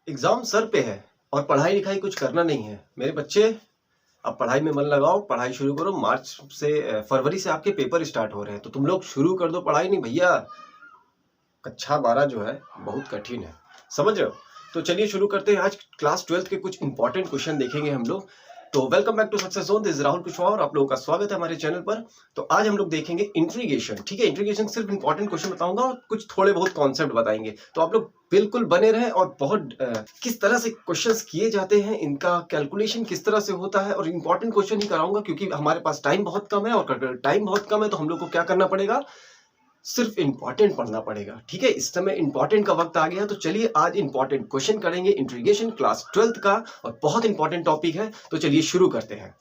Exam sir पे है और पढ़ाई लिखाई कुछ करना नहीं है। मेरे बच्चे, अब पढ़ाई में मन लगाओ, पढ़ाई शुरू करो। मार्च से फरवरी से आपके पेपर स्टार्ट हो रहे हैं, तो तुम लोग शुरू कर दो पढ़ाई। नहीं भैया, कक्षा 12 जो है बहुत कठिन है, समझ रहे हो। तो चलिए शुरू करते हैं। आज क्लास 12 के कुछ इंपॉर्टेंट क्वेश्चन देखेंगे हम लोग। तो welcome back to success zone, this is Rahul Kushwaha और आप लोगों का स्वागत है हमारे चैनल पर। तो आज हम लोग देखेंगे इंट्रीगेशन। ठीक है, इंट्रीगेशन सिर्फ इंपॉर्टेंट क्वेश्चन बताऊंगा और कुछ थोड़े बहुत कॉन्सेप्ट बताएंगे, तो आप लोग बिल्कुल बने रहे। और बहुत किस तरह से क्वेश्चंस किए जाते हैं, इनका कैलकुलेशन किस तरह से होता है, और इंपॉर्टेंट क्वेश्चन ही कराऊंगा क्योंकि हमारे पास टाइम बहुत कम है। और टाइम बहुत कम है तो हम लोग को क्या करना पड़ेगा, सिर्फ इंपॉर्टेंट पढ़ना पड़ेगा। ठीक है, इस समय इंपॉर्टेंट का वक्त आ गया, तो चलिए आज इंपॉर्टेंट क्वेश्चन करेंगे इंट्रीगेशन क्लास 12 का, और बहुत इंपॉर्टेंट टॉपिक है। तो चलिए शुरू करते हैं।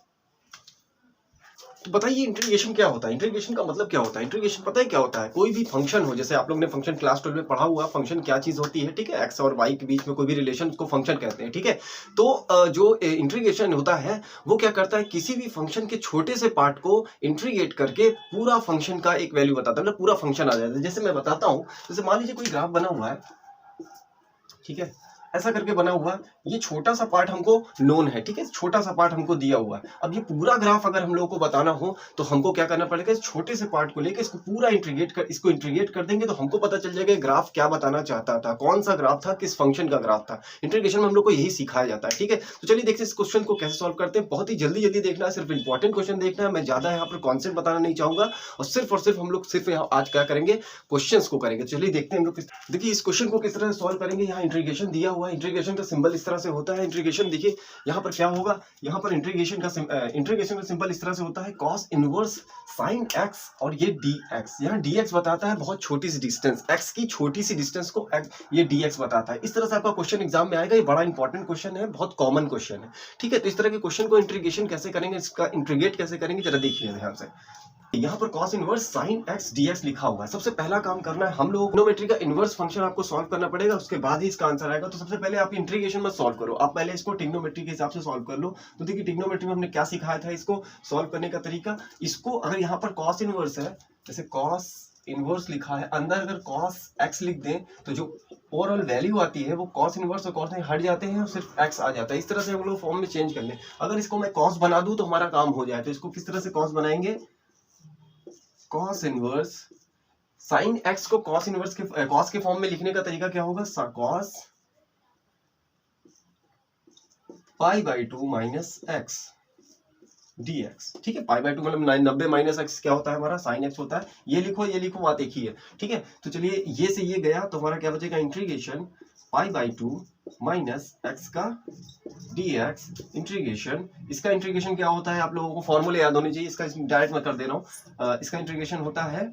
तो बताइए इंट्रीगेशन क्या होता है, इंट्रीगेशन का मतलब क्या होता है। इंट्रीगेशन पता है क्या होता है, कोई भी फंक्शन हो, जैसे आप लोग ने फंक्शन क्लास 12 में पढ़ा हुआ, फंक्शन क्या चीज होती है। ठीक है, एक्स और वाई के बीच में कोई भी रिलेशन, उसको फंक्शन कहते हैं। ठीक है, तो जो इंट्रीगेशन होता है वो क्या करता है, किसी भी फंक्शन के छोटे से पार्ट को इंट्रीगेट करके पूरा फंक्शन का एक वैल्यू बताता है, मतलब पूरा फंक्शन आ जाता है। जैसे मैं बताता हूँ, जैसे मान लीजिए कोई ग्राफ बना हुआ है, ठीक है, ऐसा करके बना हुआ। ये छोटा सा पार्ट हमको नोन है, ठीक है, छोटा सा पार्ट हमको दिया हुआ है। अब ये पूरा ग्राफ अगर हम लोगों को बताना हो तो हमको क्या करना पड़ेगा, इस छोटे से पार्ट को लेकर इसको पूरा इसको इंटीग्रेट कर देंगे, तो हमको पता चल जाएगा ग्राफ क्या बताना चाहता था, कौन सा ग्राफ था, किस फंक्शन का ग्राफ था। इंटीग्रेशन में हम लोग को यही सिखाया जाता है। ठीक है, तो चलिए देखते हैं इस क्वेश्चन को कैसे सॉल्व करते हैं। बहुत ही जल्दी जल्दी देखना है, सिर्फ इंपॉर्टेंट क्वेश्चन देखना है। मैं ज्यादा यहाँ पर कॉन्सेप्ट बताना नहीं चाहूंगा, और सिर्फ हम लोग सिर्फ यहाँ आज क्या करेंगे, क्वेश्चन को करेंगे। चलिए देखते हैं हम लोग। देखिए इस क्वेश्चन को किस तरह सॉल्व करेंगे। यहाँ इंटीग्रेशन दिया हुआ है, इंटीग्रेशन का सिंबल इस तरह से होता है। इंटीग्रेशन देखिए यहाँ पर क्या होगा, यहाँ पर इंटीग्रेशन का सिंबल इस तरह से होता है, cos इनवर्स sin x, और ये dx। यहाँ dx बताता है बहुत छोटी सी डिस्टेंस, x की छोटी सी डिस्टेंस को ये dx बताता है। इस तरह से आपका क्वेश्चन एग्जाम में आएगा। ये बड़ा इंपॉर्टेंट क्वेश्चन है, बहुत कॉमन क्वेश्चन है। ठीक है, तो इस तरह के क्वेश्चन को इंटीग्रेशन कैसे करेंगे, इसका इंटीग्रेट कैसे करेंगे, जरा देखिए ध्यान से। यहाँ पर cos inverse sin x dx लिखा हुआ है। सबसे पहला काम करना है हम लोग, ट्रिग्नोमेट्री का इनवर्स फंक्शन आपको सॉल्व करना पड़ेगा, उसके बाद ही इसका आंसर आएगा। तो सबसे पहले आप इंटीग्रेशन में सॉल्व करो, आप पहले इसको ट्रिग्नोमेट्री के हिसाब से सॉल्व कर लो। तो देखिए ट्रिग्नोमेट्री में हमने क्या सिखाया था, इसको सॉल्व करने का तरीका। इसको अगर यहाँ पर cos इनवर्स है, जैसे cos इनवर्स लिखा है, अंदर अगर cos x लिख दें तो जो ओवरऑल वैल्यू आती है वो cos इनवर्स और cos हट जाते हैं और सिर्फ x आ जाता है। इस तरह से हम लोग फॉर्म में चेंज कर लें। अगर इसको मैं cos बना दूं तो हमारा काम हो जाए। तो इसको किस तरह से cos बनाएंगे, cos इनवर्स sin x को cos इनवर्स के cos के फॉर्म में लिखने का तरीका क्या होगा, cos pi by 2 minus x dx। ठीक है, पाई बाई 2 मतलब 90 माइनस एक्स क्या होता है हमारा, sin x होता है। ये लिखो बात एक ही है। ठीक है, तो चलिए ये से ये गया तो हमारा क्या बचेगा, integration pi by 2 minus x का dx। इंटीग्रेशन, इसका इंटीग्रेशन क्या होता है, आप लोगों को फॉर्मूले याद होने चाहिए। इसका डायरेक्ट मैं कर दे रहा हूँ। इसका इंटीग्रेशन होता है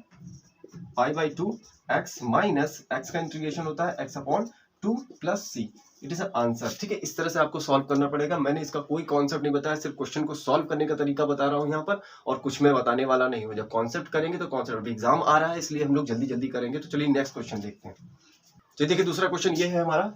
pi by 2 x minus x का इंटीग्रेशन होता है x upon 2 plus c. It is answer. ठीक है, इस तरह से आपको सॉल्व करना पड़ेगा। मैंने इसका कोई कॉन्सेप्ट नहीं बताया, सिर्फ क्वेश्चन को सॉल्व करने का तरीका बता रहा हूँ यहाँ पर, और कुछ मैं बताने वाला नहीं हूँ। जब कॉन्सेप्ट करेंगे तो कॉन्सेप्ट एग्जाम आ रहा है, इसलिए हम लोग जल्दी जल्दी करेंगे। तो चलिए नेक्स्ट क्वेश्चन देखते हैं। चलिए देखिए दूसरा क्वेश्चन ये है हमारा,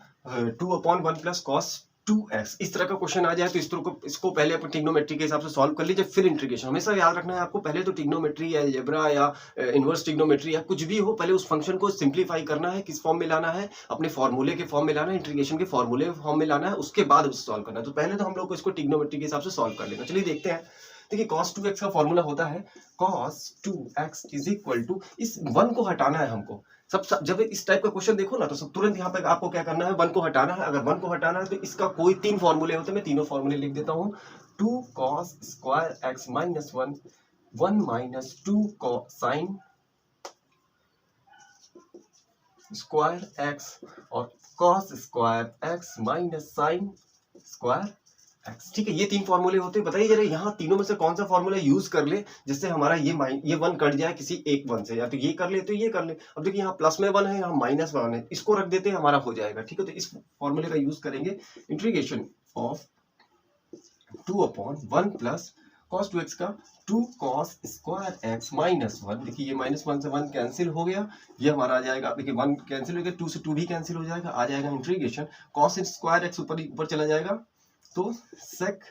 2/1 प्लस कॉस 2x। इस तरह का क्वेश्चन आ जाए तो इसको पहले अपन ट्रिग्नोमेट्री के हिसाब से सॉल्व कर लीजिए, फिर इंटीग्रेशन। हमेशा याद रखना है आपको, पहले तो ट्रिग्नोमेट्री या अलजेब्रा या इनवर्स ट्रिग्नोमेट्री या कुछ भी हो, पहले उस फंक्शन को सिंप्लीफाई करना है। किस फॉर्म में लाना है, अपने फॉर्मूले के फॉर्म में लाना है, इंटीग्रेशन के फॉर्मूले फॉर्म में लाना है, उसके बाद उसे सॉल्व करना है। तो पहले तो हम लोग को इसको ट्रिग्नोमेट्री के हिसाब से सॉल्व कर लेना। चलिए देखते हैं। देखिए cos 2x का फॉर्मूला होता है cos 2x is equal to, इस 1 को हटाना है हमको। सब जब इस टाइप का क्वेश्चन देखो ना तो सब तुरंत यहाँ पे आपको क्या करना है, 1 को हटाना है। अगर 1 को हटाना है तो इसका कोई 3 फॉर्मूले होते हैं, मैं तीनों फॉर्मूले लिख देता हूँ। 2 cos square x minus 1, 1 minus 2 sin square x, और cos square x minus sin square x। ठीक है, ये 3 फॉर्मूले होते हैं। बताइए जरा यहाँ तीनों में से कौन सा फॉर्मूला यूज कर ले जिससे हमारा ये 1 कट जाए किसी एक 1 से, या तो ये कर ले तो ये कर ले। अब देखिए यहाँ प्लस में 1 है, यहाँ माइनस 1 है, इसको रख देते हैं, हमारा हो जाएगा। ठीक है, तो इस फॉर्मूले का यूज करेंगे। Integration of 2/1 plus cos 2x का 2 cos स्क्वायर x माइनस 1। देखिए ये माइनस 1 से 1 कैंसिल हो गया, ये हमारा आ जाएगा। देखिए 1 कैंसिल हो गया, 2 से 2 भी कैंसिल हो जाएगा, आ जाएगा इंटीग्रेशन cos स्क्वायर x ऊपर चला जाएगा, तो sec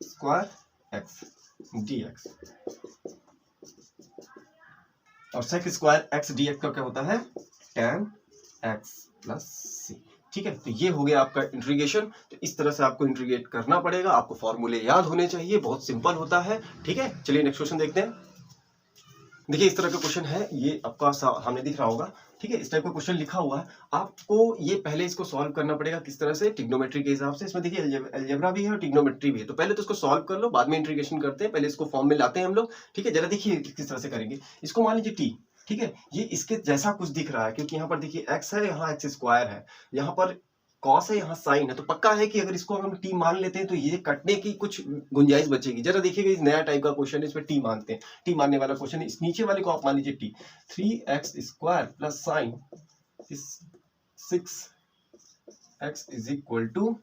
स्क्वायर x dx। और sec स्क्वायर x dx का क्या होता है, tan एक्स प्लस सी। ठीक है, तो ये हो गया आपका इंटीग्रेशन। तो इस तरह से आपको इंटीग्रेट करना पड़ेगा, आपको फॉर्मूले याद होने चाहिए, बहुत सिंपल होता है। ठीक है, चलिए नेक्स्ट क्वेश्चन देखते हैं। देखिए इस तरह का क्वेश्चन है, ये आपका सामने दिख रहा होगा। ठीक है, इस टाइप का क्वेश्चन लिखा हुआ है, आपको ये पहले इसको सॉल्व करना पड़ेगा किस तरह से, ट्रिग्नोमेट्री के हिसाब से। इसमें देखिए अलजेब्रा भी है और ट्रिग्नोमेट्री भी है, तो पहले तो इसको सॉल्व कर लो, बाद में इंटीग्रेशन करते हैं, पहले इसको फॉर्म में लाते हैं हम लोग। ठीक है, जरा देखिए किस तरह से करेंगे इसको। मान लीजिए टी, ठीक है, ये इसके जैसा कुछ दिख रहा है, क्योंकि यहाँ पर देखिए एक्स है, यहाँ एक्स स्क्वायर है, यहाँ पर कॉस है, यहाँ साइन है, तो पक्का है कि अगर इसको हम टी मान लेते हैं तो ये कटने की कुछ गुंजाइश बचेगी। जरा देखिएगा, इस नया टाइप का क्वेश्चन है, इसमें टी मानते हैं, टी मानने वाला क्वेश्चन है। इस नीचे वाले को आप मान लीजिए t, 3x² plus sine 6x is equal to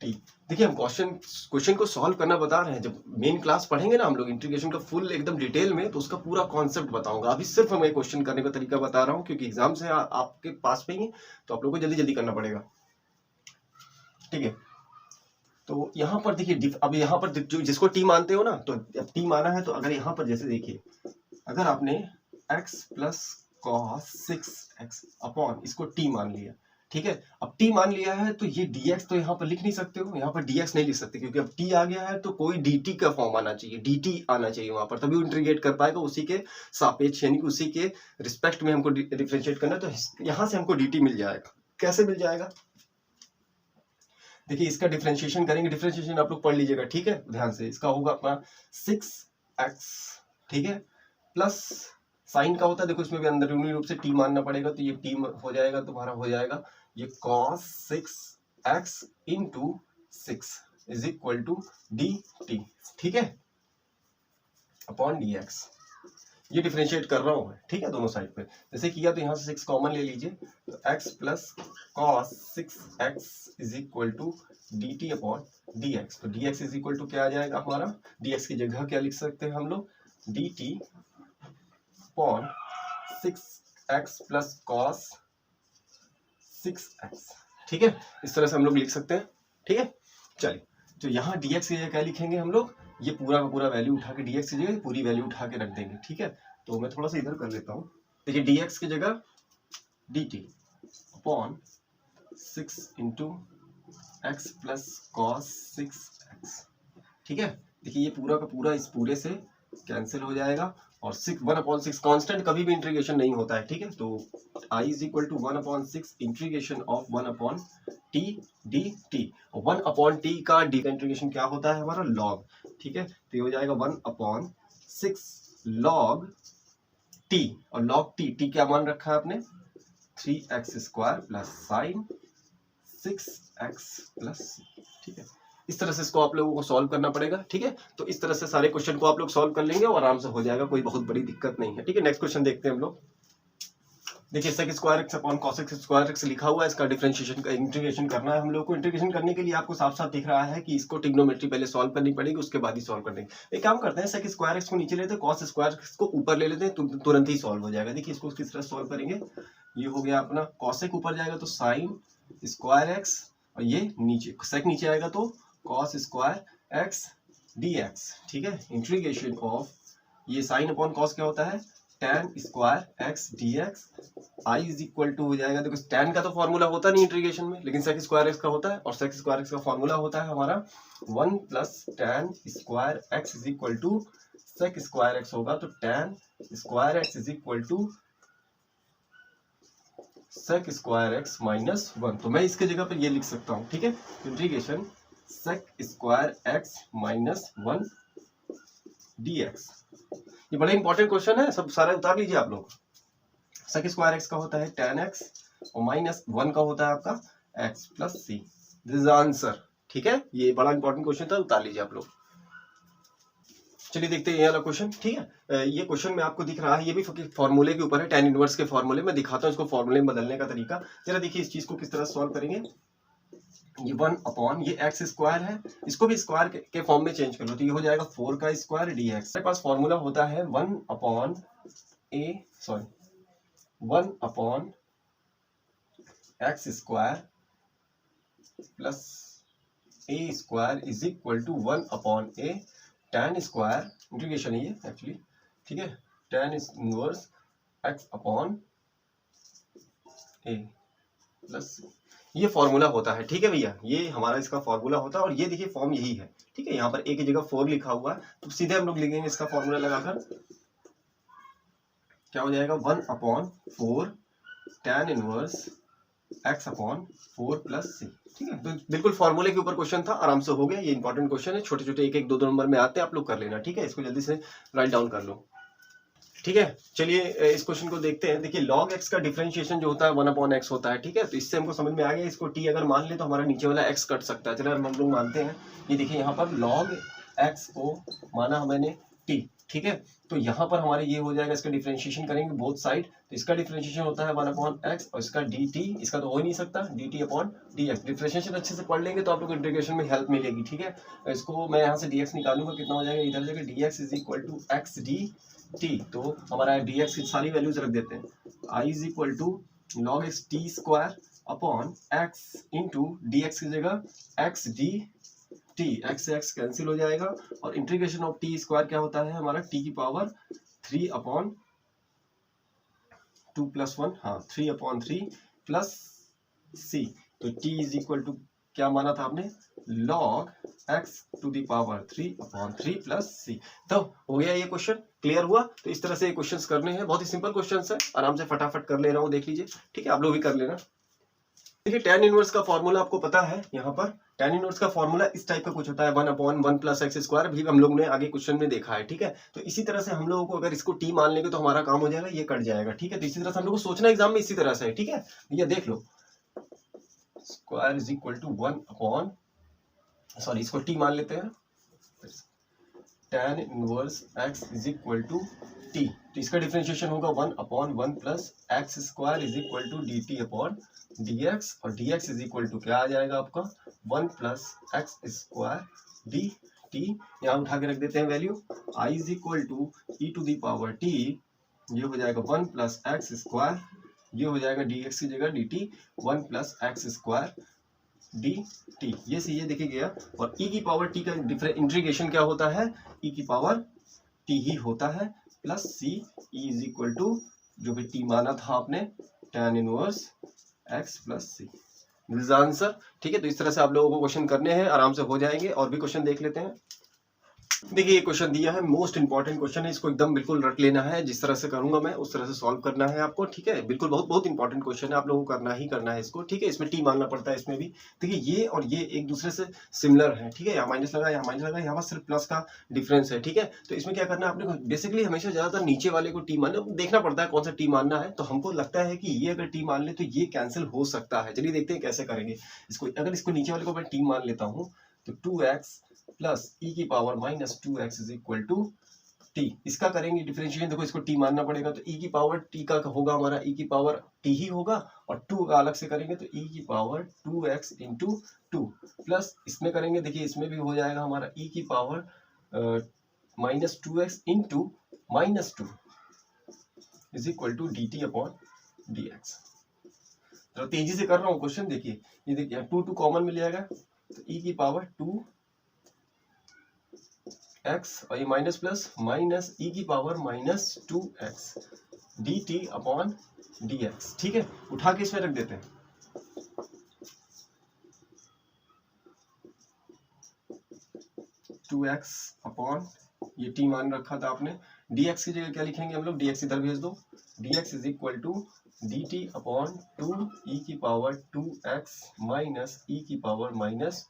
t. देखिए हम क्वेश्चन को सॉल्व करना बता रहे हैं, जब मेन क्लास पढ़ेंगे ना हम लोग इंटीग्रेशन का फुल एकदम डिटेल में, तो उसका पूरा कॉन्सेप्ट बताऊंगा। अभी सिर्फ मैं क्वेश्चन करने का तरीका बता रहा हूँ, क्योंकि एग्जाम से आपके पास में ही, तो आप लोगों को जल्दी जल्दी करना पड़ेगा। ठीक है, तो यहाँ पर देखिए, अब यहाँ पर जो जिसको टी मानते हो ना, तो अब टी माना है, तो अगर यहाँ पर जैसे देखिए, अगर आपने x plus cos 6x upon इसको टी मान लिया, ठीक है, अब टी मान लिया है, तो ये dx तो यहाँ पर लिख नहीं सकते हो, यहाँ पर dx नहीं लिख सकते, क्योंकि अब t आ गया है, तो कोई dt का फॉर्म आना चाहिए, dt आना चाहिए वहां पर, तभी वो इंटीग्रेट कर पाएगा, उसी के सापेक्ष यानी कि उसी के रिस्पेक्ट में हमको डिफरेंशिएट करना है। तो यहाँ से हमको dt मिल जाएगा। कैसे मिल जाएगा, देखिए इसका डिफरेंशिएशन करेंगे, डिफरेंशिएशन आप लोग पढ़ लीजिएगा। ठीक है, ध्यान से, इसका होगा अपना 6x, ठीक है, प्लस साइन का होता है, देखो इसमें भी अंदरूनी रूप से टी मानना पड़ेगा, तो ये टी हो जाएगा, तुम्हारा हो जाएगा ये cos 6x into 6 is equal to dt। ठीक है, अपॉन dx। ये डिफरेंशिएट कर रहा हूं, ठीक है, दोनों साइड पे। जैसे किया तो यहाँ से 6 कॉमन ले लीजिए, तो x plus cos 6x is equal to dt upon dx। तो dx इज इक्वल टू क्या आ जाएगा हमारा, dx की जगह क्या लिख सकते हैं हम लोग, dt upon 6x plus cos 6x। ठीक है, इस तरह से हम लोग लिख सकते हैं। ठीक है, चलिए, तो यहाँ dx की जगह क्या लिखेंगे हम लोग, ये पूरा का पूरा वैल्यू उठा के dx की जगह पूरी वैल्यू उठा के रख देंगे। ठीक है, तो मैं थोड़ा सा इधर कर लेता हूँ। देखिए dx की जगह dt upon 6 into x plus cos 6x। ठीक है, देखिए ये पूरा का पूरा इस पूरे से कैंसिल हो जाएगा, और 1/6 कांस्टेंट कभी भी इंटीग्रेशन नहीं होता है। ठीक है, तो i is equal to 1/6 integration of 1/t dt। 1/t का डी का इंटीग्रेशन क्या होता है हमारा, लॉग। ठीक है, तो ये हो जाएगा 1/6 लॉग t, और लॉग t क्या मान रखा है आपने, 3x² plus sine 6x plus. ठीक है, इस तरह से इसको आप लोगों को सॉल्व करना पड़ेगा। ठीक है, तो इस तरह से सारे क्वेश्चन को आप लोग सॉल्व कर लेंगे और आराम से हो जाएगा, कोई बहुत बड़ी दिक्कत नहीं है। ठीक है, नेक्स्ट क्वेश्चन देखते हैं हम लोग। देखिए sec² अपॉन cos² लिखा हुआ है, इसका डिफरेंशिएशन का इंटीग्रेशन करना है हम लोग को। इंटीग्रेशन करने के लिए आपको साफ साफ दिख रहा है कि इसको ट्रिग्नोमेट्री पहले सॉल्व करनी पड़ेगी, उसके बाद ही सॉल्व कर देंगे। एक काम करते हैं, sec² को नीचे लेते हैं, cos² को ऊपर ले लेते हैं, तुरंत ही सॉल्व हो जाएगा। देखिए इसको किस तरह सॉल्व करेंगे, ये हो गया अपना cosec ऊपर जाएगा तो sin²x, और ये नीचे sec नीचे आएगा तो cos² dx। ठीक है, इंटीग्रेशन ऑफ ये साइन अपॉन कॉस क्या होता है, tan² dx। i is equal to हो जाएगा, देखो tan का तो फॉर्मूला होता नहीं इंटीग्रेशन में, लेकिन sec² का होता है, और sec² का फॉर्मूला होता है हमारा 1 plus tan² is equal to sec² होगा, तो tan² is equal to sec² minus 1। तो मैं इसके जगह पर ये लिख सकता हूँ। ठीक है, इंटीग्रेशन sec² माइनस 1 dx। ये बड़ा इंपॉर्टेंट क्वेश्चन है, सब सारा उतार लीजिए आप लोग। sec² का होता है tan x, और माइनस 1 का होता है आपका x plus c। This is answer. ठीक है, ये बड़ा इंपॉर्टेंट क्वेश्चन था, उतार लीजिए आप लोग। चलिए देखते हैं ये वाला क्वेश्चन। ठीक है, ये क्वेश्चन में आपको दिख रहा है, ये भी फॉर्मूले के ऊपर है, tan इनवर्स के फॉर्मूले में दिखाता हूँ इसको, फॉर्मूले में बदलने का तरीका। जरा देखिए इस चीज को किस तरह सॉल्व करेंगे। ये 1 अपॉन ये x² है, इसको भी स्क्वायर के फॉर्म में चेंज कर लो, तो ये हो जाएगा 4 का स्क्वायर dx। हमारे पास फॉर्मूला होता है 1 upon x² plus a² is equal to 1 upon a tan² integration है ये एक्चुअली। ठीक है, tan inverse x upon a plus ये फॉर्मूला होता है, ठीक है भैया, ये हमारा इसका फॉर्मूला होता है। और ये देखिए फॉर्म यही है, ठीक है, यहाँ पर ए की जगह 4 लिखा हुआ है, तो सीधे हम लोग लिखेंगे इसका फॉर्मूला लगाकर, क्या हो जाएगा 1/4 tan inverse x/4 plus C, ठीक है। तो बिल्कुल फॉर्मूले के ऊपर क्वेश्चन था, आराम से हो गया। ये इंपॉर्टेंट क्वेश्चन है, छोटे छोटे 1-1 2-2 नंबर में आते हैं, आप लोग कर लेना, ठीक है। इसको जल्दी से राइट डाउन कर लो, ठीक है। चलिए इस क्वेश्चन को देखते हैं। देखिए log x का डिफरेंशिएशन जो होता है 1/x होता है, ठीक है। तो इससे हमको समझ में आ गया, इसको t अगर मान ले तो हमारा नीचे वाला x कट सकता है। चलिए हम लोग मानते हैं, ये देखिए यहाँ पर log x को माना मैंने t, ठीक है। तो यहाँ पर हमारे ये हो जाएगा, इसका डिफरेंशिएशन करेंगे बोथ साइड, तो इसका डिफरेंशिएशन होता है 1/x और इसका dt, इसका तो हो ही नहीं सकता, dt/dx। डिफरेंशिएशन अच्छे से पढ़ लेंगे तो आप लोग इंटीग्रेशन में हेल्प मिलेगी, ठीक है। इसको मैं यहाँ से dx निकालूंगा, कितना हो जाएगा, इधर जाएगा dx is equal to x d t. तो हमारा dx की सारी वैल्यूज रख देते हैं, i is equal to log x t square upon x into dx की जगह x डी टी, x से x कैंसिल हो जाएगा, और इंटीग्रेशन ऑफ t स्क्वायर क्या होता है हमारा, t की पावर 3/2 प्लस 1, हाँ 3/3 प्लस c। तो t इज इक्वल टू क्या माना था आपने, log x to the power 3/3 plus c। तो हो गया ये क्वेश्चन, क्लियर हुआ। तो इस तरह से ये क्वेश्चंस करने हैं, बहुत ही सिंपल क्वेश्चंस है, आराम से फटाफट कर ले रहा हूँ, देख लीजिए, ठीक है। आप लोग भी कर लेना। देखिए tan इनवर्स का फॉर्मूला आपको पता है, यहाँ पर tan इनवर्स का फॉर्मूला इस टाइप का कुछ होता है, 1/1 प्लस एक्स स्क्वायर, भी हम लोग ने आगे क्वेश्चन में देखा है, ठीक है। तो इसी तरह से हम लोगों को अगर इसको t मान लेंगे तो हमारा काम हो जाएगा, ये कट जाएगा, ठीक है। तो इसी तरह से हम लोग को सोचना एग्जाम में इसी तरह से है, ठीक है। ये देख लो, square is equal to 1/, sorry इसको t मान लेते हैं, tan inverse x is equal to t। तो इसका डिफरेंशिएशन होगा 1/1 plus X square is equal to dt/dx, और dx इज इक्वल टू क्या आ जाएगा आपका 1 प्लस एक्स स्क्वायर dt। यहाँ उठा के रख देते हैं value, i is equal to e to the power t, ये हो जाएगा 1 प्लस एक्स स्क्वायर, ये हो जाएगा dx की जगह dt 1 plus X square D T, ये से ये देखे गया। और e की पावर t का इंटीग्रेशन क्या होता है, e की पावर t ही होता है, plus c, e is equal to जो भी t माना था आपने, tan inverse x plus c, this is answer, ठीक है। तो इस तरह से आप लोगों को क्वेश्चन करने हैं, आराम से हो जाएंगे। और भी क्वेश्चन देख लेते हैं। देखिए ये क्वेश्चन दिया है, मोस्ट इंपॉर्टेंट क्वेश्चन है, इसको एकदम बिल्कुल रट लेना है, जिस तरह से करूंगा मैं उस तरह से सॉल्व करना है आपको, ठीक है। बिल्कुल बहुत बहुत इंपॉर्टेंट क्वेश्चन है, आप लोगों को करना ही करना है इसको, ठीक है। इसमें टी मानना पड़ता है, इसमें भी देखिए ये और ये एक दूसरे से सिमिलर है, ठीक है। यहाँ माइनस लगा, यहाँ माइनस लगा, यहाँ पर सिर्फ प्लस का डिफरेंस है, ठीक है। तो इसमें क्या करना है आपने, बेसिकली हमेशा ज्यादातर नीचे वाले को टी मानना देखना पड़ता है, कौन सा टी मानना है। तो हमको लगता है कि ये अगर टी मान ले तो ये कैंसिल हो सकता है। चलिए देखते हैं कैसे करेंगे इसको। अगर इसको नीचे वाले को मैं टी मान लेता हूँ तो 2x प्लस ई की power minus 2x is equal to t, इसका करेंगे डिफरेंशिएशन। देखो इसको टी मानना पड़ेगा, तो ई की पावर टी का होगा हमारा, ई की पावर टी ही होगा, और 2 का अलग से करेंगे तो ई की पावर 2x इंटू 2 प्लस इसमें करेंगे, देखिए इसमें भी हो जाएगा हमारा ई की power minus 2x into minus 2 is equal to d t upon d x. तो तेजी से कर रहा हूँ क्वेश्चन, देखिए ये देखिए 2 कॉमन मिल जाएगा, तो ई की पावर 2x और ये माइनस प्लस माइनस ई की power minus 2x D t upon d x, ठीक है। उठा के इसमें रख देते हैं, टू एक्स अपॉन ये टी मान रखा था आपने, dx की जगह क्या लिखेंगे हम लोग, dx इधर भेज दो, dx is equal to dt upon 2 e की पावर 2x माइनस e की पावर माइनस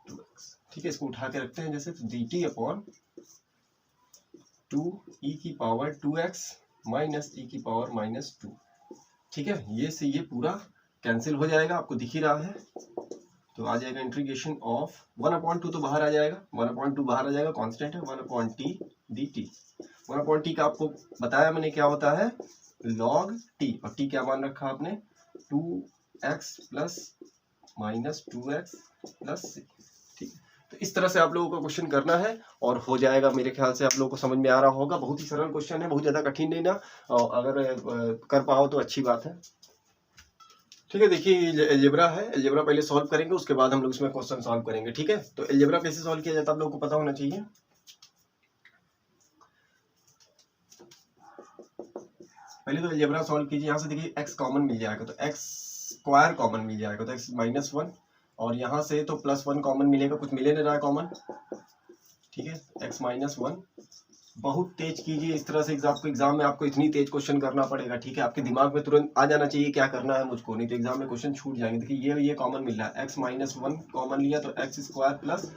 2x, ठीक है। इसको उठा के रखते हैं जैसे, तो dt अपॉन 2 e की पावर 2x माइनस e की पावर माइनस 2, ठीक है। ये से ये पूरा कैंसिल हो जाएगा, आपको दिख ही रहा है। तो आ जाएगा इंटीग्रेशन ऑफ 1/2 तो बाहर आ जाएगा, 1/2 बाहर आ जाएगा, कांस्टेंट है 1/t dt। 1/t का आपको बताया मैंने क्या होता है, log t, और t क्या मान रखा आपने 2x plus minus 2x plus c, ठीक है। तो इस तरह से आप लोगों को क्वेश्चन करना है और हो जाएगा, मेरे ख्याल से आप लोगों को समझ में आ रहा होगा। बहुत ही सरल क्वेश्चन है, बहुत ज्यादा कठिन नहीं ना, और अगर कर पाओ तो अच्छी बात है, ठीक है। देखिए एलजेब्रा है, एलजेब्रा पहले सॉल्व करेंगे, उसके बाद हम लोग इसमें क्वेश्चन सॉल्व करेंगे, ठीक है। तो एलजेब्रा कैसे सॉल्व किया जाता है आप लोगों को पता होना चाहिए। पहले तो अलजेब्रा सॉल्व कीजिए। यहाँ से देखिए x कॉमन मिल जाएगा तो x स्क्वायर कॉमन मिल जाएगा तो x -1, और यहाँ से तो +1 कॉमन मिलेगा, कुछ मिले नहीं रहा कॉमन, ठीक है। x -1 बहुत तेज कीजिए इस तरह से, एग्जाम में आपको इतनी तेज क्वेश्चन करना पड़ेगा, ठीक है। आपके दिमाग में तुरंत आ जाना चाहिए क्या करना है मुझको, नहीं तो एग्जाम में क्वेश्चन छूट जाएंगे। देखिए ये कॉमन मिल रहा है, x -1 कॉमन लिया तो x square plus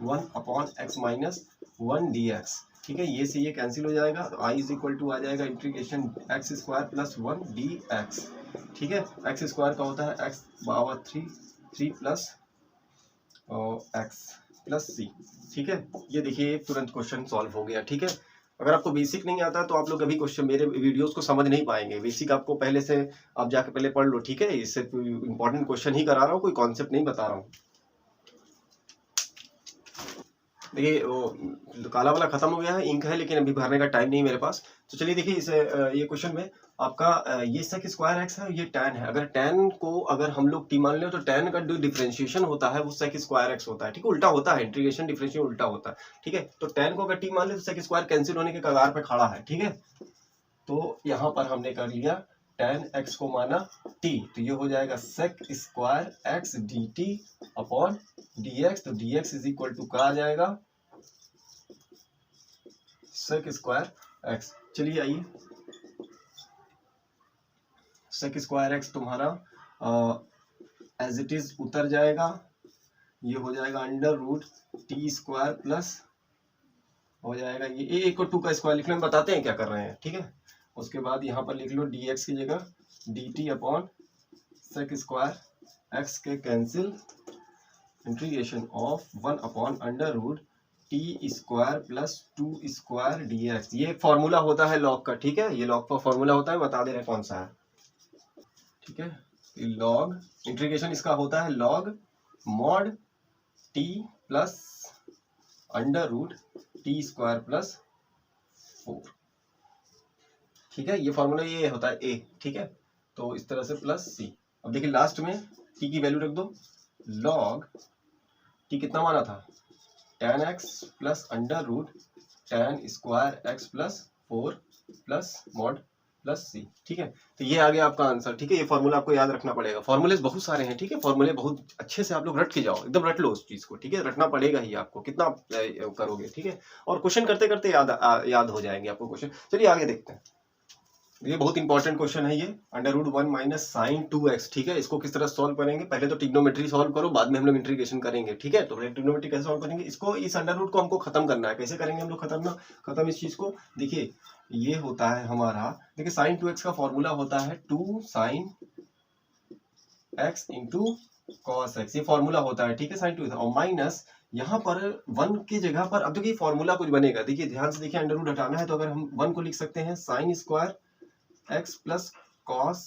1 upon x -1 dx, ठीक है। ये से ये कैंसिल हो जाएगा तो i इज इक्वल टू आ जाएगा integration x square plus 1 dx, ठीक है। x स्क्वायर का होता है x power 3 plus x plus c, ठीक है। ये देखिए तुरंत क्वेश्चन सॉल्व हो गया, ठीक है। अगर आपको बेसिक नहीं आता तो आप लोग अभी क्वेश्चन मेरे वीडियोस को समझ नहीं पाएंगे। बेसिक आपको पहले से आप जाके पहले पढ़ लो, ठीक है। इससे इंपॉर्टेंट क्वेश्चन ही करा रहा हूँ, कोई कॉन्सेप्ट नहीं बता रहा हूँ। देखिए वो काला वाला खत्म हो गया है, इंक है, लेकिन अभी भरने का टाइम नहीं मेरे पास। तो चलिए देखिए इसे ये क्वेश्चन में आपका ये सेक स्क्वायर एक्स है, ये tan है। अगर tan को अगर हम लोग t मान ले तो tan का जो डिफरेंशिएशन होता है वो सेक स्क्वायर एक्स होता है, ठीक है। उल्टा होता है, इंटीग्रेशन डिफरेंशिएशन उल्टा होता है, ठीक है। तो tan को अगर t मान ले तो सेक स्क्वायर कैंसिल होने के कगार पे खड़ा है, ठीक है। तो यहाँ पर हमने कर लिया tan x को माना t, तो ये हो जाएगा sec square x dt upon dx, तो dx इज इक्वल टू क्या आ जाएगा, सेक स्क्वायर x। चलिए आइए, सेक स्क्वायर एक्स तुम्हारा एज इट इज उतर जाएगा, ये हो जाएगा under root t square plus हो जाएगा ये एक और 2 का स्क्वायर लिखने में बताते हैं क्या कर रहे हैं, ठीक है। उसके बाद यहाँ पर लिख लो dx की जगह dt upon sec square x के cancel integration of 1 upon under root t square plus 2 square dx। ये एक फॉर्मूला होता है लॉग का, ठीक है। ये लॉग का फॉर्मूला होता है, बता दे रहे कौन सा है, ठीक है। लॉग इंटीग्रेशन इसका होता है log mod t plus under root t square plus 4, ठीक है। ये फॉर्मूला ये होता है ए, ठीक है। तो इस तरह से प्लस सी। अब देखिए लास्ट में टी की वैल्यू रख दो, लॉग टी कितना माना था, tan x plus under root tan square x plus 4 plus mod plus C, ठीक है। तो ये आ गया आपका आंसर, ठीक है। ये फॉर्मूला आपको याद रखना पड़ेगा, फॉर्मूले बहुत सारे हैं, ठीक है। फॉर्मूले बहुत अच्छे से आप लोग रट के जाओ, एकदम रट लो उस चीज को, ठीक है। रटना पड़ेगा ही आपको, कितना करोगे, ठीक है। और क्वेश्चन करते करते याद हो जाएंगे आपको क्वेश्चन। चलिए आगे देखते हैं। ये बहुत इंपॉर्टेंट क्वेश्चन है, ये under root 1 minus sign 2x, ठीक है। इसको किस तरह सॉल्व करेंगे, पहले तो ट्रिग्नोमेट्री सॉल्व करो, बाद में हम लोग इंटीग्रेशन करेंगे, ठीक है। तो ट्रिग्नोमेट्री कैसे सॉल्व करेंगे, इसको इस अंडर रूट को हमको खत्म करना है। कैसे करेंगे हम लोग खत्म इस चीज को, देखिए ये होता है हमारा, देखिए साइन 2x का फॉर्मूला होता है 2 sine x into cos x, ये फॉर्मूला होता है, ठीक है। साइन 2 और माइनस यहाँ पर 1 की जगह पर, अब देखिए फॉर्मूला कुछ बनेगा, देखिए ध्यान से देखिए, अंडर रूट हटाना है तो अगर हम 1 को लिख सकते हैं sine square x plus cos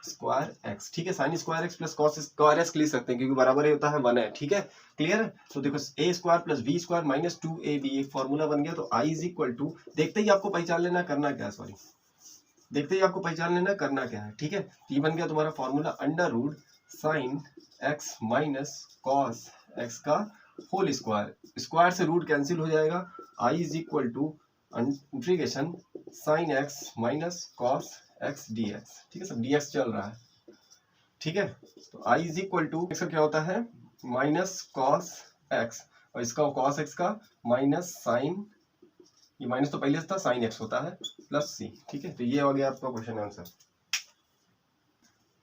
square x, ठीक है। Sine square x plus cos square x लिख सकते हैं क्योंकि बराबर ही होता है 1 है, ठीक है। क्लियर है। तो देखो a square plus b square minus 2ab, एक फॉर्मूला बन गया। तो i इज इक्वल टू, देखते ही आपको पहचान लेना करना क्या है, सॉरी, देखते ही आपको पहचान लेना करना क्या है, ठीक है। तो ये बन गया तुम्हारा formula under root sine x minus cos x का होल स्क्वायर, स्क्वायर से रूट कैंसिल हो जाएगा, i is equal to integration sine x minus cos x dx, ठीक है। सब dx चल रहा है, ठीक है। तो i is equal to x का क्या होता है माइनस कॉस x, और इसका कॉस x का माइनस साइन, ये माइनस तो पहले था, साइन x होता है प्लस c, ठीक है। तो ये हो गया आपका क्वेश्चन आंसर।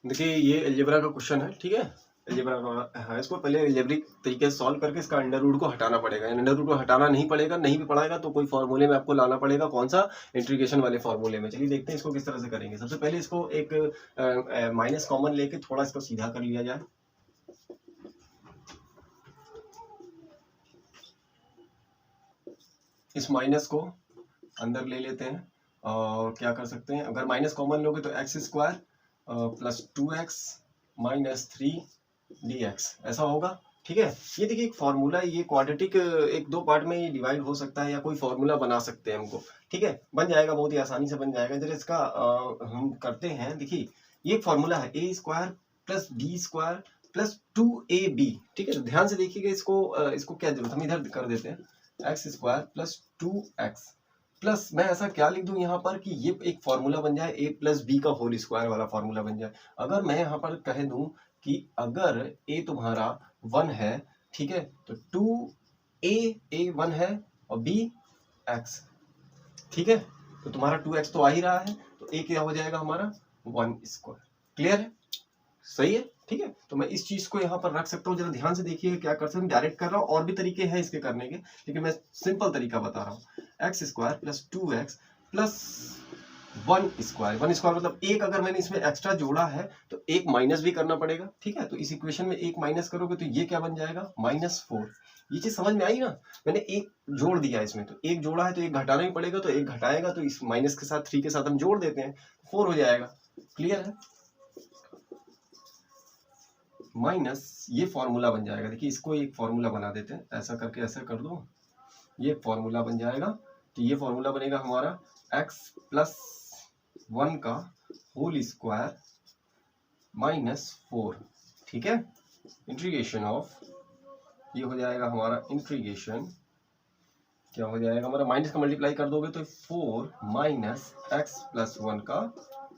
देखिए ये अलजेब्रा का क्वेश्चन है, ठीक है। अलजेब्रा का है, इसको पहले अलजेब्रिक तरीके से सॉल्व करके इसका अंडर रूट को हटाना पड़ेगा। अंडर रूट को हटाना नहीं पड़ेगा, नहीं भी पड़ाएगा तो कोई फॉर्मूले में आपको लाना पड़ेगा, कौन सा, इंटीग्रेशन वाले फॉर्मूले में। चलिए देखते हैं इसको किस तरह से करेंगे। सबसे पहले इसको एक माइनस कॉमन लेके थोड़ा इसको सीधा कर लिया जाए, इस माइनस को अंदर ले लेते हैं और क्या कर सकते हैं, अगर माइनस कॉमन लोगे तो x square plus 2x minus 3dx ऐसा होगा, ठीक है। ये देखिए एक फॉर्मूला, ये क्वाड्रेटिक एक दो पार्ट में ये डिवाइड हो सकता है या कोई फॉर्मूला बना सकते हैं हमको, ठीक है। बन जाएगा, बहुत ही आसानी से बन जाएगा। जरा इसका हम करते हैं। देखिए ये फॉर्मूला है a square plus b square plus 2ab, ठीक है। तो ध्यान से देखिएगा, इसको क्या जरूरत, हम इधर कर देते हैं, x square plus 2x plus मैं ऐसा क्या लिख दूं यहाँ पर कि ये एक फॉर्मूला बन जाए, a प्लस बी का होल स्क्वायर वाला फॉर्मूला बन जाए। अगर मैं यहाँ पर कह दूं कि अगर a तुम्हारा 1 है, ठीक है, तो 2a 1 है और b x, ठीक है, तो तुम्हारा 2x तो आ ही रहा है, तो a क्या हो जाएगा हमारा 1 स्क्वायर। क्लियर है? सही है, ठीक है। तो मैं इस चीज को यहाँ पर रख सकता हूँ। जरा ध्यान से देखिए क्या कर सकते हैं। डायरेक्ट कर रहा हूँ, और भी तरीके हैं इसके करने के, लेकिन मैं सिंपल तरीका बता रहा हूँ। X square plus 2x plus 1 square. 1 square मतलब एक, अगर मैंने इसमें एक्स्ट्रा जोड़ा है तो एक माइनस भी करना पड़ेगा, ठीक है। तो इस इक्वेशन में एक माइनस करोगे तो ये क्या बन जाएगा -4। ये चीज समझ में आई ना? मैंने एक जोड़ दिया इसमें, तो एक जोड़ा है तो एक घटाना ही पड़ेगा, तो एक घटाएगा तो इस माइनस के साथ 3 के साथ हम जोड़ देते हैं, 4 हो जाएगा। क्लियर है? माइनस ये फॉर्मूला बन जाएगा। देखिए इसको एक फॉर्मूला बना देते हैं, ऐसा करके ऐसा कर दो, ये फॉर्मूला बन जाएगा। तो ये फॉर्मूला बनेगा हमारा x प्लस 1 का होल स्क्वायर -4, ठीक है। इंटीग्रेशन ऑफ, ये हो जाएगा हमारा इंटीग्रेशन, क्या हो जाएगा हमारा, माइनस का मल्टीप्लाई कर दोगे तो 4 माइनस x प्लस 1 का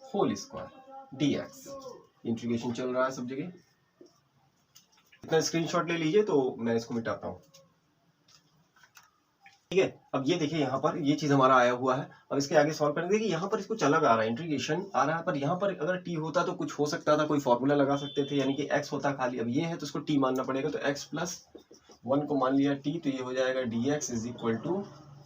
होल स्क्वायर dx। इंटीग्रेशन चल रहा है सब जगह। इतना स्क्रीनशॉट ले लीजिए, तो मैं इसको मिटाता हूँ, ठीक है। अब ये देखिए यहाँ पर ये चीज हमारा आया हुआ है। अब इसके आगे सॉल्व करेंगे। देखिए यहाँ पर इसको चला आ रहा है, इंटीग्रेशन आ रहा है, पर यहाँ पर अगर t होता तो कुछ हो सकता था, कोई फॉर्मूला लगा सकते थे, यानी कि x होता खाली। अब ये है तो इसको t मानना पड़ेगा, तो x प्लस 1 को मान लिया t, तो ये हो जाएगा dx is equal to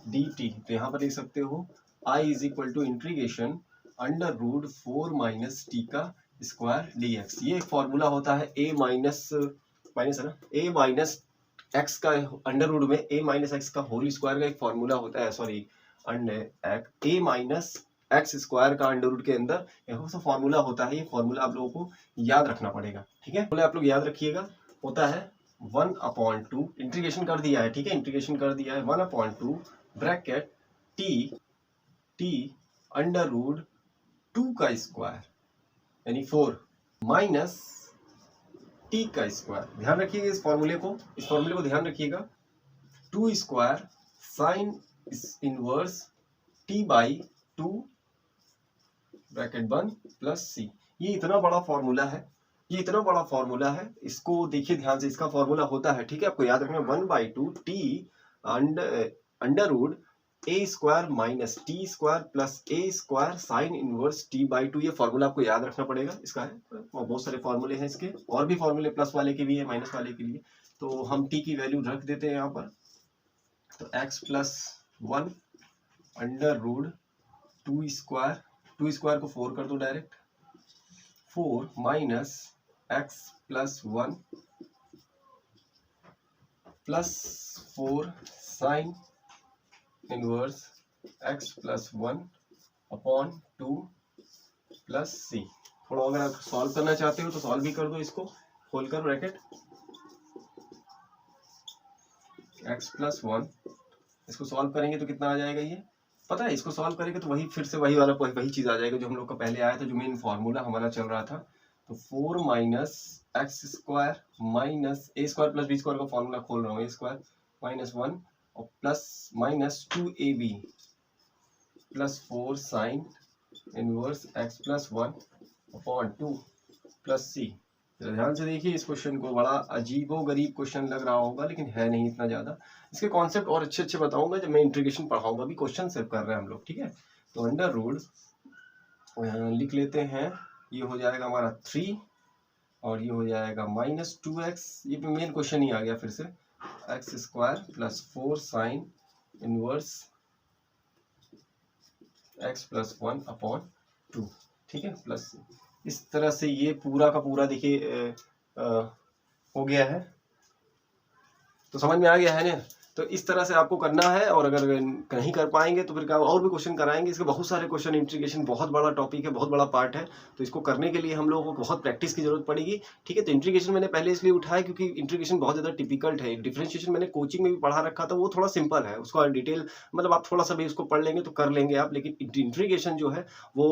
dt। तो यहाँ पर लिख सकते हो I is equal to integration under root 4 minus t का स्क्वायर dx। ये एक फॉर्मूला होता है a माइनस है ना, a माइनस एक्स का अंडर रूट में a माइनस एक्स का होल स्क्वायर का एक फॉर्मूला होता है, sorry a minus X square का अंडर रूट के अंदर यह सा फॉर्मूला होता है। ये फॉर्मूला आप लोगों को याद रखना पड़ेगा, ठीक है। आप लोग याद रखिएगा, होता है 1/2, इंटीग्रेशन कर दिया है, ठीक है, इंटीग्रेशन कर दिया है 1/2 ब्रैकेट t अंडर रूट 2 का स्क्वायर यानी 4 माइनस टी का स्क्वायर। ध्यान रखिएगा इस फॉर्मूले को ध्यान रखिएगा। 2 square sine inverse T by 2 bracket 1 plus C. ये इतना बड़ा फॉर्मूला है, इसको देखिए ध्यान से। इसका फॉर्मूला होता है, ठीक है, आपको याद रखना, 1/2 t under root a square minus t square plus a square sine inverse T by 2। ये फॉर्मूला आपको याद रखना पड़ेगा, इसका है। और बहुत सारे फॉर्मूले हैं इसके, और भी फॉर्मूले प्लस वाले के भी है, माइनस वाले के लिए। तो हम टी की वैल्यू रख देते हैं यहाँ पर, तो x plus 1 under root 2 square को 4 कर दो direct, 4 minus x plus 1 plus 4 sine inverse x plus 1 upon 2 plus C. थोड़ा अगर आप सॉल्व करना चाहते हो तो सॉल्व भी कर दो, इसको खोल कर ब्रैकेट x प्लस 1, इसको सॉल्व करेंगे तो कितना आ जाएगा, ये पता है। इसको सॉल्व करेंगे तो वही फिर से वही चीज आ जाएगा जो हम लोग का पहले आया था, जो मेन फॉर्मूला हमारा चल रहा था। तो 4 minus X square minus A square plus B square का फॉर्मूला खोल रहा हूँ, ए स्क्वायर माइनस 1 और plus minus 2ab plus 4 sine inverse x plus 1 upon 2 plus C. ध्यान से देखिए इस क्वेश्चन को, बड़ा अजीबो गरीब क्वेश्चन लग रहा होगा, लेकिन है नहीं इतना ज्यादा। इसके कॉन्सेप्ट और अच्छे बताऊंगा जब मैं इंटीग्रेशन पढ़ाऊंगा, अभी क्वेश्चन सिर्फ कर रहे हैं हम लोग, ठीक है। तो अंडर रूट लिख लेते हैं, ये हो जाएगा हमारा 3 और ये हो जाएगा माइनस 2x। ये मेन क्वेश्चन ही आ गया फिर से, x square plus 4 sine inverse x plus 1 upon 2, ठीक है, प्लस इस तरह से ये पूरा का पूरा देखिए हो गया है। तो समझ में आ गया है ना? तो इस तरह से आपको करना है, और अगर नहीं कर पाएंगे तो फिर और भी क्वेश्चन कराएंगे। इसके बहुत सारे क्वेश्चन, इंटीग्रेशन बहुत बड़ा टॉपिक है, बहुत बड़ा पार्ट है, तो इसको करने के लिए हम लोगों को बहुत प्रैक्टिस की जरूरत पड़ेगी, ठीक है। तो इंटीग्रेशन मैंने पहले इसलिए उठाया क्योंकि इंटीग्रेशन बहुत ज़्यादा टिपिकल्ट है। डिफरेंशिएशन मैंने कोचिंग में भी पढ़ा रखा था, वो थोड़ा सिंपल है, उसका डिटेल मतलब आप थोड़ा सा भी उसको पढ़ लेंगे तो कर लेंगे आप, लेकिन इंटीग्रेशन जो है वो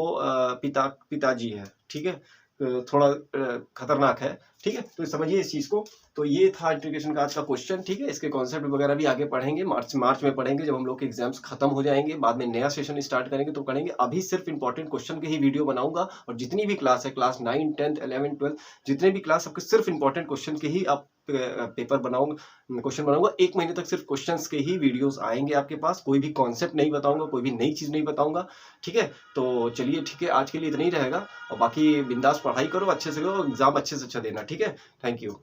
पिताजी है, ठीक है, थोड़ा खतरनाक है। ठीक है, तो समझिए इस चीज को। तो ये था इंटीग्रेशन का आज का क्वेश्चन। ठीक है, इसके कॉन्सेप्ट वगैरह भी आगे पढ़ेंगे, मार्च में पढ़ेंगे, जब हम लोग के एग्जाम्स खत्म हो जाएंगे, बाद में नया सेशन स्टार्ट करेंगे तो करेंगे। अभी सिर्फ इंपॉर्टेंट क्वेश्चन के ही वीडियो बनाऊंगा, और जितनी भी क्लास है, क्लास 9, 10, 11, 12, जितने भी क्लास आपके सिर्फ इंपॉर्टेंट क्वेश्चन के ही आप पेपर बनाऊंगा, क्वेश्चन बनाऊंगा। 1 महीने तक सिर्फ क्वेश्चंस के ही वीडियोस आएंगे आपके पास, कोई भी कॉन्सेप्ट नहीं बताऊंगा, कोई भी नई चीज नहीं बताऊंगा। ठीक है, तो चलिए ठीक है, आज के लिए इतना ही रहेगा, और बाकी बिंदास पढ़ाई करो, अच्छे से करो, एग्जाम अच्छे से अच्छा देना। ठीक है, थैंक यू।